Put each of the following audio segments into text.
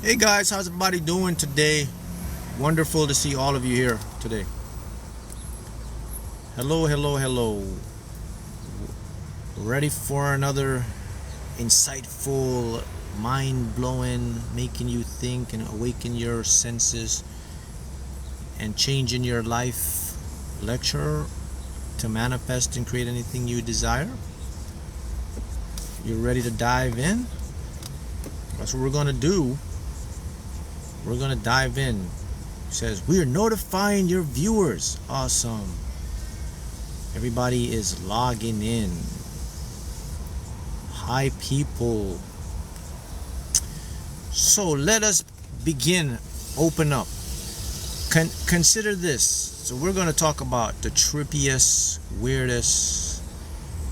Hey guys, how's everybody doing today? Wonderful to see all of you here today. Hello. Ready for another insightful, mind-blowing, making you think and awaken your senses and changing your life lecture to manifest and create anything you desire? You ready to dive in? That's what we're going to do. We're going to dive in. It says, we are notifying your viewers. Awesome. Everybody is logging in. Hi, people. So let us begin. Open up. Consider this. So we're going to talk about the trippiest, weirdest,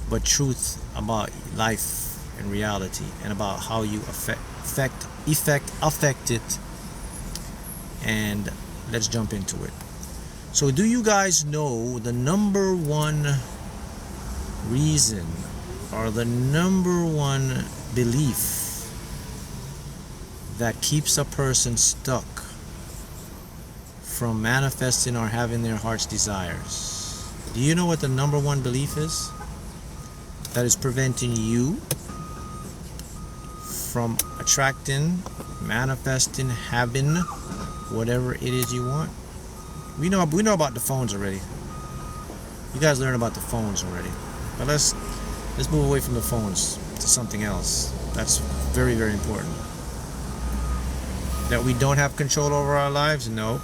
but truth about life and reality, and about how you affect it. And let's jump into it. So do you guys know the number one reason or the number one belief that keeps a person stuck from manifesting or having their heart's desires? Do you know what the number one belief is that is preventing you from attracting, manifesting, having whatever it is you want? We know about the phones already. You guys learned about the phones already. But let's move away from the phones to something else that's very, very important. That we don't have control over our lives? No.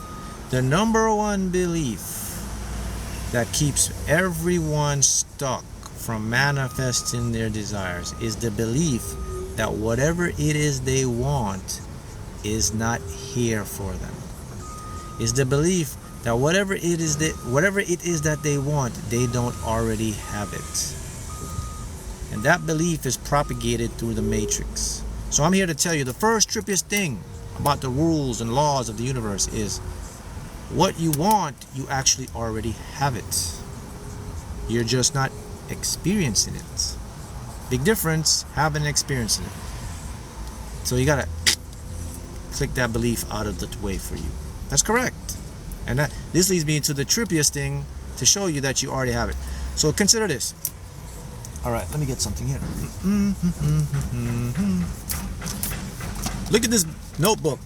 The number one belief that keeps everyone stuck from manifesting their desires is the belief that whatever it is they want is not here for them. Is the belief that whatever it is that they want, they don't already have it. And that belief is propagated through the matrix. So I'm here to tell you the first trippiest thing about the rules and laws of the universe is what you want, you actually already have it. You're just not experiencing it. Big difference, having and experiencing it. So you gotta click that belief out of the way for you. That's correct. And this leads me into the trippiest thing to show you that you already have it. So consider this. All right, let me get something here. Look at this notebook.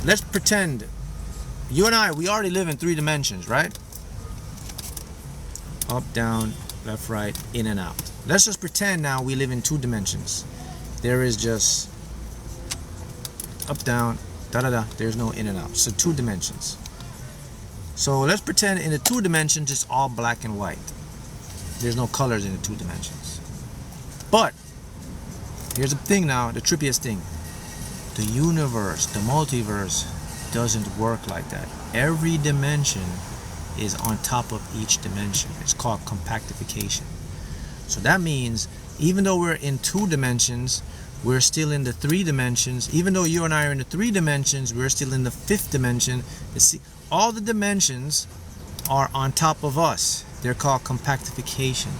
Let's pretend you and I, we already live in 3 dimensions, right? Up, down, left, right, in and out. Let's just pretend now we live in 2 dimensions. There is just up, down, da-da-da. There's no in and out. So 2 dimensions. So let's pretend in the 2 dimensions it's all black and white. There's no colors in the 2 dimensions. But here's the thing now, the trippiest thing. The universe, the multiverse, doesn't work like that. Every dimension is on top of each dimension. It's called compactification. So that means even though we're in 2 dimensions, we're still in the 3 dimensions. Even though you and I are in the 3 dimensions, we're still in the 5th dimension. All the dimensions are on top of us. They're called compactification.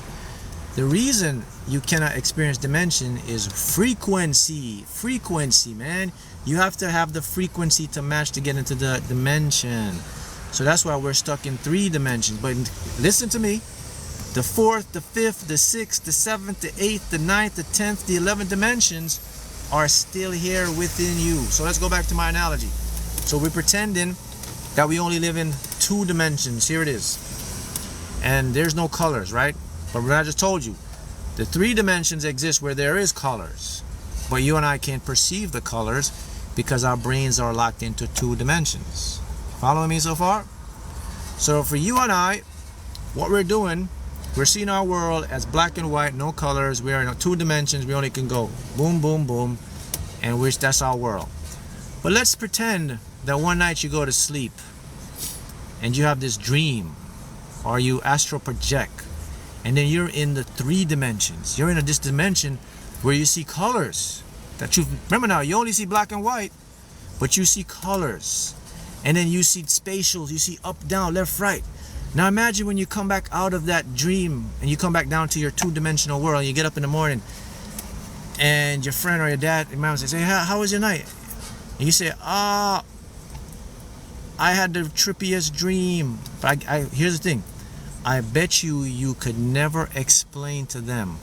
The reason you cannot experience dimension is frequency. Frequency, man. You have to have the frequency to match to get into the dimension. So that's why we're stuck in 3 dimensions. But listen to me. The 4th, the 5th, the 6th, the 7th, the 8th, the 9th, the 10th, the 11th dimensions are still here within you. So let's go back to my analogy. So we're pretending that we only live in 2 dimensions. Here it is. And there's no colors, right? But I just told you, the 3 dimensions exist where there is colors. But you and I can't perceive the colors because our brains are locked into 2 dimensions. Following me so far? So for you and I, what we're doing, we're seeing our world as black and white, no colors. We're in 2 dimensions. We only can go boom, boom, boom, and that's our world. But let's pretend that one night you go to sleep and you have this dream, or you astral project, and then you're in the 3 dimensions. You're in this dimension where you see colors. Remember now, you only see black and white, but you see colors. And then you see spatials, you see up, down, left, right. Now imagine when you come back out of that dream and you come back down to your 2-dimensional world, and you get up in the morning and your friend or your dad, your mom says, hey, how was your night? And you say, I had the trippiest dream. But here's the thing. I bet you could never explain to them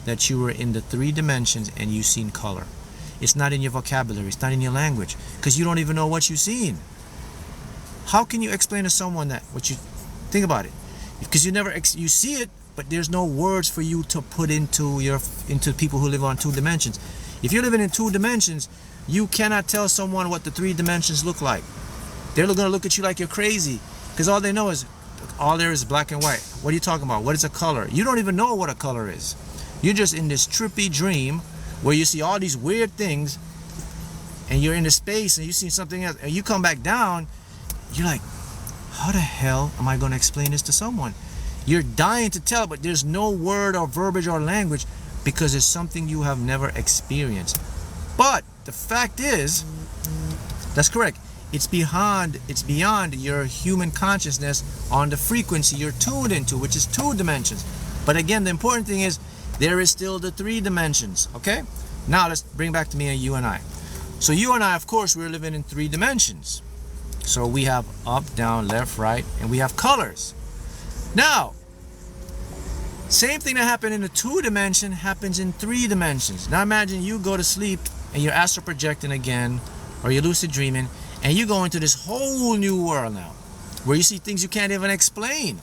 that you were in the 3 dimensions and you seen color. It's not in your vocabulary. It's not in your language. Because you don't even know what you've seen. How can you explain to someone that what you think about it? Because you never you see it, but there's no words for you to put into people who live on 2 dimensions. If you're living in 2 dimensions, you cannot tell someone what the 3 dimensions look like. They're going to look at you like you're crazy, because all they know is all there is black and white. What are you talking about? What is a color? You don't even know what a color is. You're just in this trippy dream where you see all these weird things, and you're in the space and you see something else, and you come back down. You're like, how the hell am I going to explain this to someone? You're dying to tell, but there's no word or verbiage or language because it's something you have never experienced. But the fact is, that's correct. It's beyond your human consciousness on the frequency you're tuned into, which is 2 dimensions. But again, the important thing is there is still the 3 dimensions. Okay? Now let's bring back to me and you and I. So you and I, of course, we're living in 3 dimensions. So we have up, down, left, right, and we have colors. Now, same thing that happened in the 2 dimension happens in 3 dimensions. Now imagine you go to sleep and you're astral projecting again, or you're lucid dreaming, and you go into this whole new world now, where you see things you can't even explain.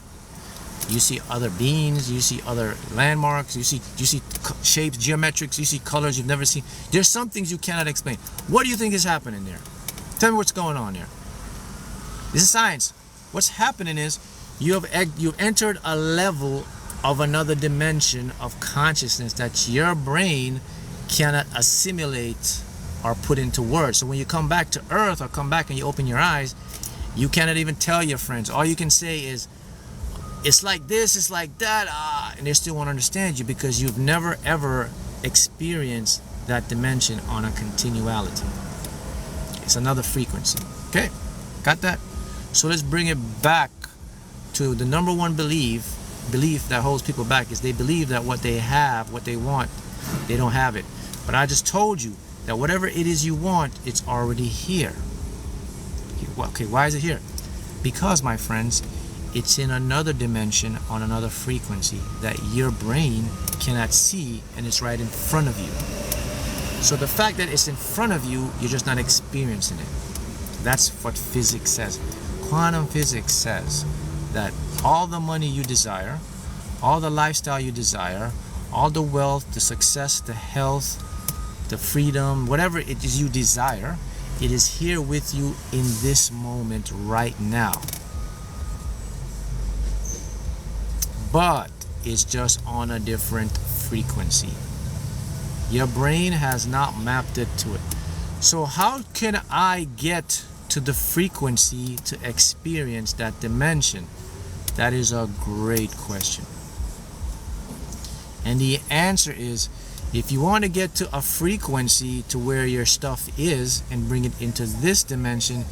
You see other beings, you see other landmarks, you see shapes, geometrics, you see colors you've never seen. There's some things you cannot explain. What do you think is happening there? Tell me what's going on there. This is science. What's happening is you've entered a level of another dimension of consciousness that your brain cannot assimilate or put into words. So when you come back to earth or come back and you open your eyes, you cannot even tell your friends. All you can say is, it's like this, it's like that, and they still won't understand you because you've never ever experienced that dimension on a continuality. It's another frequency. Okay, got that? So let's bring it back to the number one belief that holds people back is they believe that what they have, what they want, they don't have it. But I just told you that whatever it is you want, it's already here. Okay, why is it here? Because, my friends, it's in another dimension on another frequency that your brain cannot see, and it's right in front of you. So the fact that it's in front of you, you're just not experiencing it. That's what physics says. Quantum physics says that all the money you desire, all the lifestyle you desire, all the wealth, the success, the health, the freedom, whatever it is you desire, it is here with you in this moment right now. But it's just on a different frequency. Your brain has not mapped it to it. So how can I get to the frequency to experience that dimension? That is a great question. And the answer is, if you want to get to a frequency to where your stuff is and bring it into this dimension,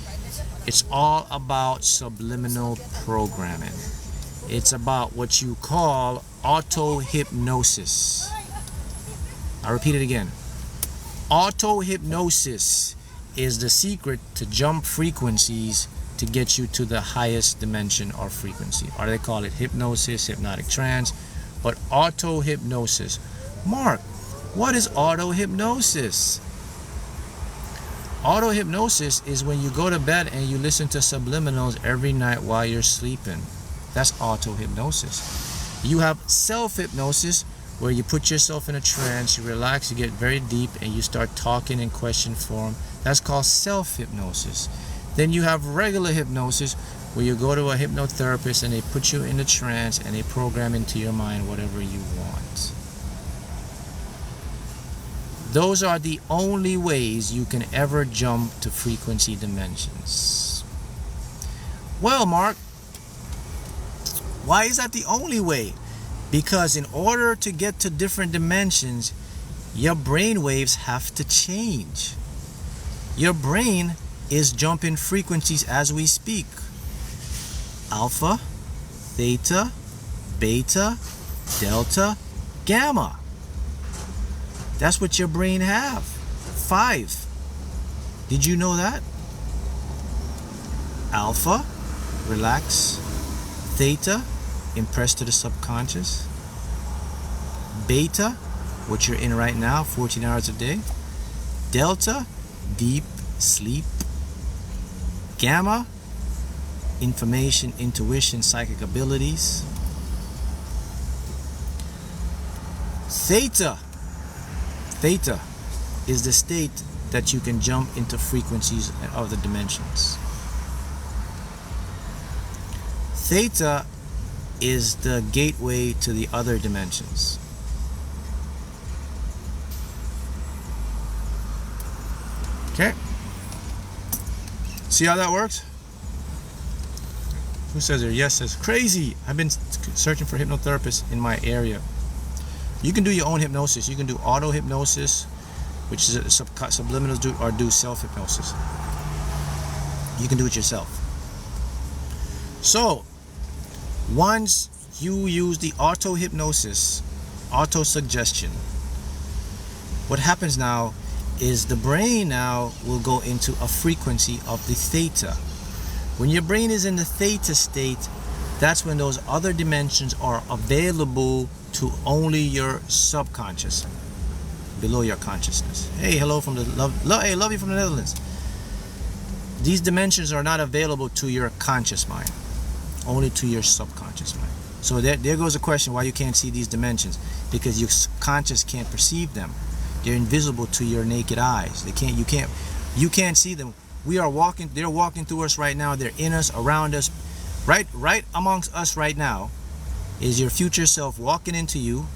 it's all about subliminal programming. It's about what you call auto-hypnosis. I'll repeat it again. Auto-hypnosis is the secret to jump frequencies to get you to the highest dimension or frequency. Or they call it hypnosis, hypnotic trance, but auto-hypnosis. Mark, what is auto-hypnosis? Auto-hypnosis is when you go to bed and you listen to subliminals every night while you're sleeping. That's auto-hypnosis. You have self-hypnosis, where you put yourself in a trance, you relax, you get very deep, and you start talking in question form. That's called self-hypnosis. Then you have regular hypnosis, where you go to a hypnotherapist and they put you in a trance and they program into your mind whatever you want. Those are the only ways you can ever jump to frequency dimensions. Well, Mark, why is that the only way? Because in order to get to different dimensions, your brain waves have to change. Your brain is jumping frequencies as we speak. Alpha, theta, beta, delta, gamma. That's what your brain have. 5. Did you know that? Alpha, relax. Theta, impress to the subconscious. Beta, what you're in right now, 14 hours a day. Delta, deep sleep. Gamma, information, intuition, psychic abilities. Theta is the state that you can jump into frequencies and other dimensions. Theta is the gateway to the other dimensions. Okay? See how that works? Who says there? Yes says, crazy. I've been searching for hypnotherapists in my area. You can do your own hypnosis. You can do auto hypnosis, which is a subliminals, or do self-hypnosis. You can do it yourself. So, once you use the auto hypnosis, auto suggestion, what happens now is the brain now will go into a frequency of the theta. When your brain is in the theta state, that's when those other dimensions are available to only your subconscious, below your consciousness. Hey, hello from the love you from the Netherlands. These dimensions are not available to your conscious mind, only to your subconscious mind. So there goes a question why you can't see these dimensions, because your conscious can't perceive them. They're invisible to your naked eyes. You can't see them. They're walking through us right now. They're in us, around us, right amongst us right now. Is your future self walking into you,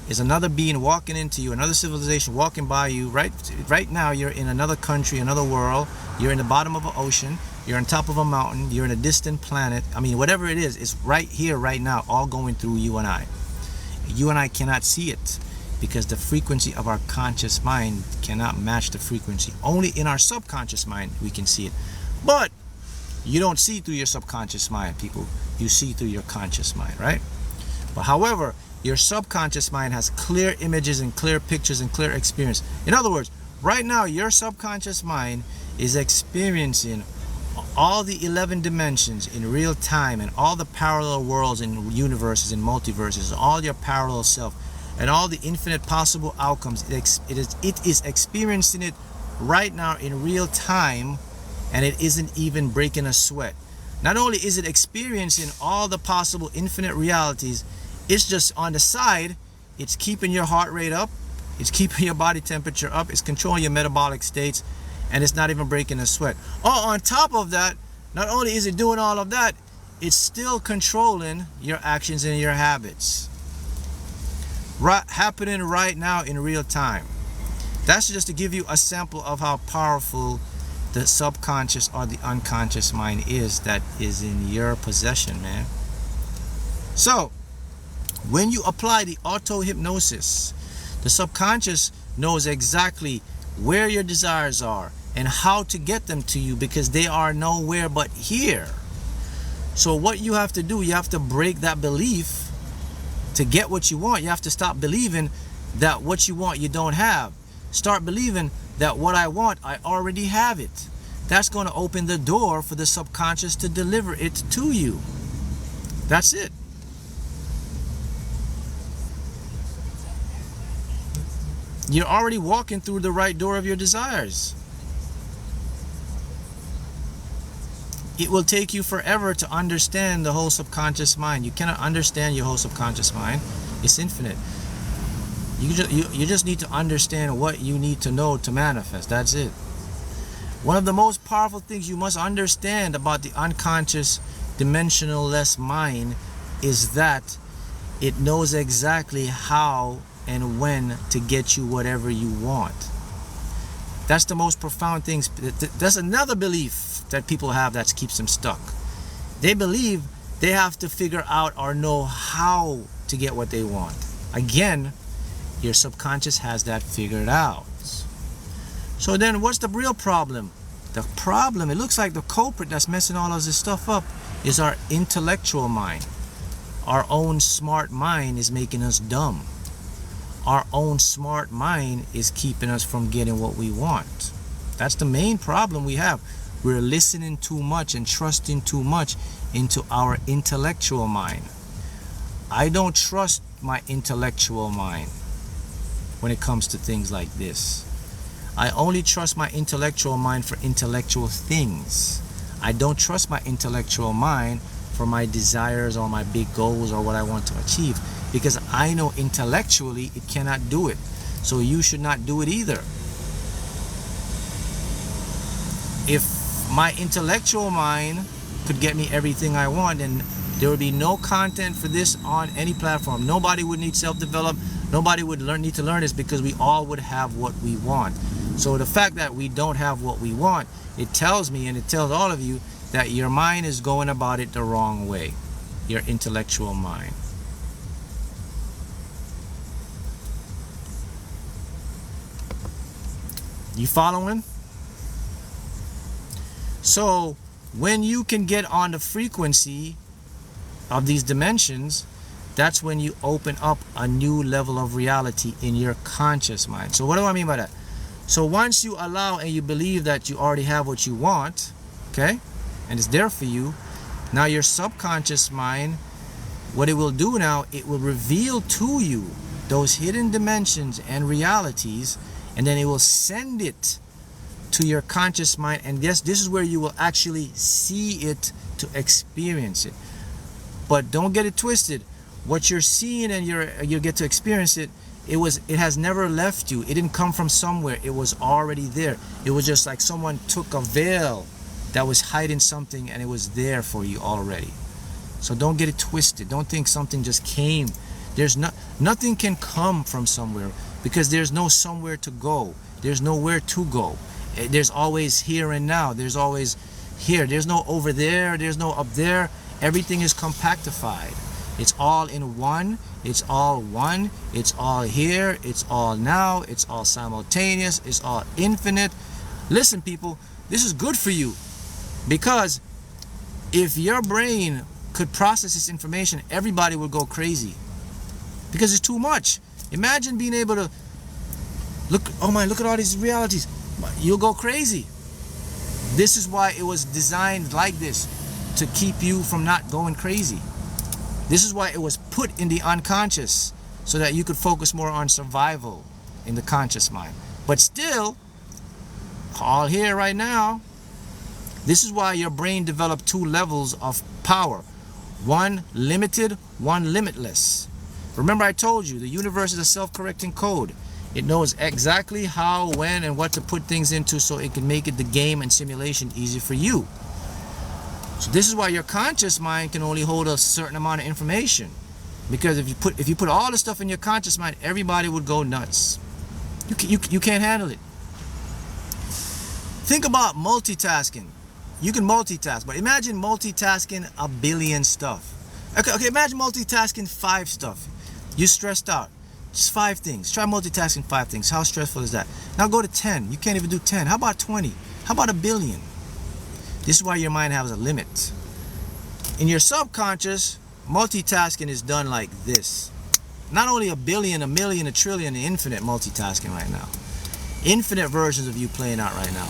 is another being walking into you, another civilization walking by you. Right now you're in another country, another world. You're in the bottom of an ocean, you're on top of a mountain, you're in a distant planet. I mean, whatever it is, it's right here, right now, all going through you and I. You and I cannot see it because the frequency of our conscious mind cannot match the frequency. Only in our subconscious mind we can see it. But you don't see through your subconscious mind, people. You see through your conscious mind, right? But however, your subconscious mind has clear images and clear pictures and clear experience. In other words, right now your subconscious mind is experiencing all the 11 dimensions in real time, and all the parallel worlds and universes and multiverses, all your parallel self, and all the infinite possible outcomes. It is experiencing it right now in real time, and it isn't even breaking a sweat. Not only is it experiencing all the possible infinite realities, it's just on the side, it's keeping your heart rate up, it's keeping your body temperature up, it's controlling your metabolic states, and it's not even breaking a sweat. Oh, on top of that, not only is it doing all of that, it's still controlling your actions and your habits. Happening right now in real time. That's just to give you a sample of how powerful the subconscious or the unconscious mind is that is in your possession, man. So, when you apply the auto-hypnosis, the subconscious knows exactly where your desires are and how to get them to you, because they are nowhere but here. So what you have to do, you have to break that belief to get what you want. You have to stop believing that what you want you don't have. Start believing that what I want, I already have it. That's going to open the door for the subconscious to deliver it to you. That's it. You're already walking through the right door of your desires. It will take you forever to understand the whole subconscious mind. You cannot understand your whole subconscious mind. It's infinite. You just need to understand what you need to know to manifest. That's it. One of the most powerful things you must understand about the unconscious dimensional-less mind is that it knows exactly how and when to get you whatever you want. That's the most profound thing. That's another belief that people have that keeps them stuck. They believe they have to figure out or know how to get what they want. Again, your subconscious has that figured out. So then what's the real problem? The problem, it looks like the culprit that's messing all of this stuff up is our intellectual mind. Our own smart mind is making us dumb. Our own smart mind is keeping us from getting what we want. That's the main problem we have. We're listening too much and trusting too much into our intellectual mind. I don't trust my intellectual mind when it comes to things like this. I only trust my intellectual mind for intellectual things. I don't trust my intellectual mind for my desires or my big goals or what I want to achieve, because I know intellectually it cannot do it. So you should not do it either. If my intellectual mind could get me everything I want, then there would be no content for this on any platform. Nobody would need self-develop. Nobody would need to learn this, because we all would have what we want. So the fact that we don't have what we want, it tells me, and it tells all of you, that your mind is going about it the wrong way. Your intellectual mind. You following? So when you can get on the frequency of these dimensions, that's when you open up a new level of reality in your conscious mind. So what do I mean by that? So once you allow and you believe that you already have what you want, okay, and it's there for you, now your subconscious mind, what it will do now, it will reveal to you those hidden dimensions and realities, and then it will send it to your conscious mind, and yes, this is where you will actually see it to experience it. But don't get it twisted. What you're seeing and you get to experience it, it has never left you. It didn't come from somewhere. It was already there. It was just like someone took a veil that was hiding something, and it was there for you already. So don't get it twisted. Don't think something just came. Nothing can come from somewhere, because there's no somewhere to go. There's nowhere to go. There's always here and now. There's always here. There's no over there. There's no up there. Everything is compactified. It's all in one. It's all one. It's all here. It's all now. It's all simultaneous. It's all infinite. Listen, people, this is good for you, because if your brain could process this information, everybody would go crazy, because it's too much. Imagine being able to look, oh my, look at all these realities. You'll go crazy. This is why it was designed like this, to keep you from not going crazy. This is why it was put in the unconscious, so that you could focus more on survival in the conscious mind. But still, all here right now, this is why your brain developed two levels of power. One limited, one limitless. Remember I told you, the universe is a self-correcting code. It knows exactly how, when, and what to put things into, so it can make it the game and simulation easy for you. So this is why your conscious mind can only hold a certain amount of information. Because if you put all the stuff in your conscious mind, everybody would go nuts. You can't handle it. Think about multitasking. You can multitask, but imagine multitasking a billion stuff. Okay, imagine multitasking 5 stuff. You're stressed out. Just 5 things. Try multitasking 5 things. How stressful is that? Now go to 10. You can't even do 10. How about 20? How about a billion? This is why your mind has a limit. In your subconscious, multitasking is done like this. Not only a billion, a million, a trillion, infinite multitasking right now. Infinite versions of you playing out right now.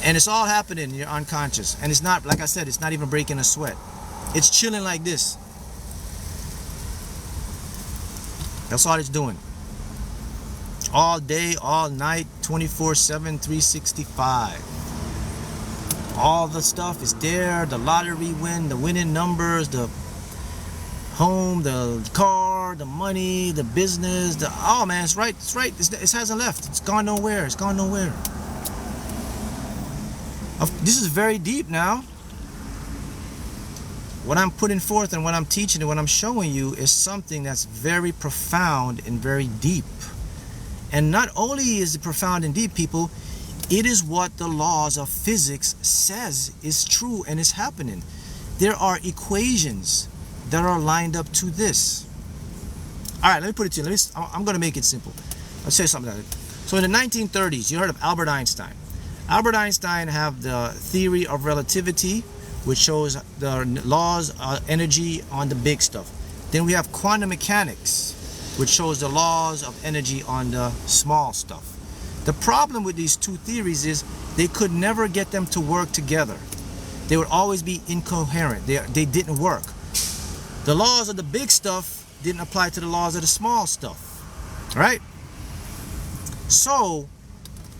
And it's all happening in your unconscious. And it's not, like I said, it's not even breaking a sweat. It's chilling like this. That's all it's doing. All day, all night, 24/7, 365. All the stuff is there. The lottery win, the winning numbers, the home, the car, the money, the business, oh man, it's right. It hasn't left. It's gone nowhere. It's gone nowhere. This is very deep now. What I'm putting forth and what I'm teaching and what I'm showing you is something that's very profound and very deep. And not only is it profound and deep, people, it is what the laws of physics says is true and is happening. There are equations that are lined up to this. All right, let me put it to you. I'm going to make it simple. Let's say something like that. So in the 1930s, you heard of Albert Einstein. Albert Einstein have the theory of relativity, which shows the laws of energy on the big stuff. Then we have quantum mechanics, which shows the laws of energy on the small stuff. The problem with these two theories is they could never get them to work together. They would always be incoherent. They didn't work. The laws of the big stuff didn't apply to the laws of the small stuff, right? So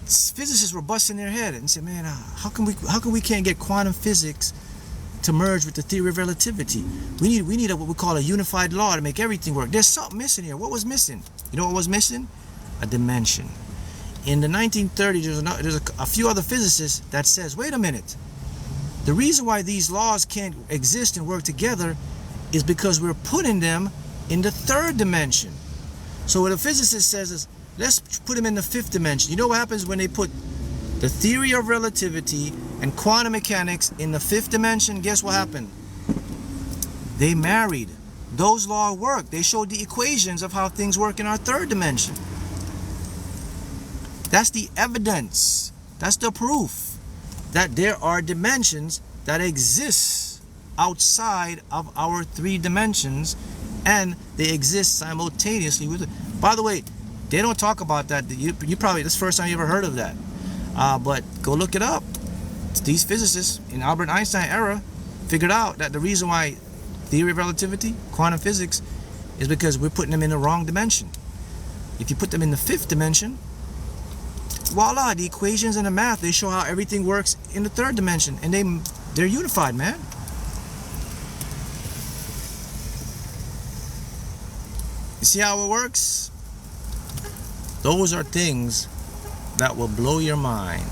physicists were busting their head and said, man, how come we can't get quantum physics to merge with the theory of relativity? We need what we call a unified law to make everything work. There's something missing here. What was missing? You know what was missing? A dimension. In the 1930s, there's a few other physicists that says, wait a minute. The reason why these laws can't exist and work together is because we're putting them in the third dimension. So what a physicist says is, let's put them in the fifth dimension. You know what happens when they put the theory of relativity and quantum mechanics in the fifth dimension? Guess what happened? They married. Those laws work. They showed the equations of how things work in our third dimension. That's the evidence. That's the proof that there are dimensions that exist outside of our three dimensions, and they exist simultaneously with it. By the way, they don't talk about that. You probably, this is the first time you ever heard of that. But go look it up. These physicists in Albert Einstein era figured out that the reason why theory of relativity, quantum physics, is because we're putting them in the wrong dimension. If you put them in the fifth dimension, voila, the equations and the math, they show how everything works in the third dimension, and they're unified, man. You see how it works? Those are things that will blow your mind.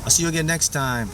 I'll see you again next time.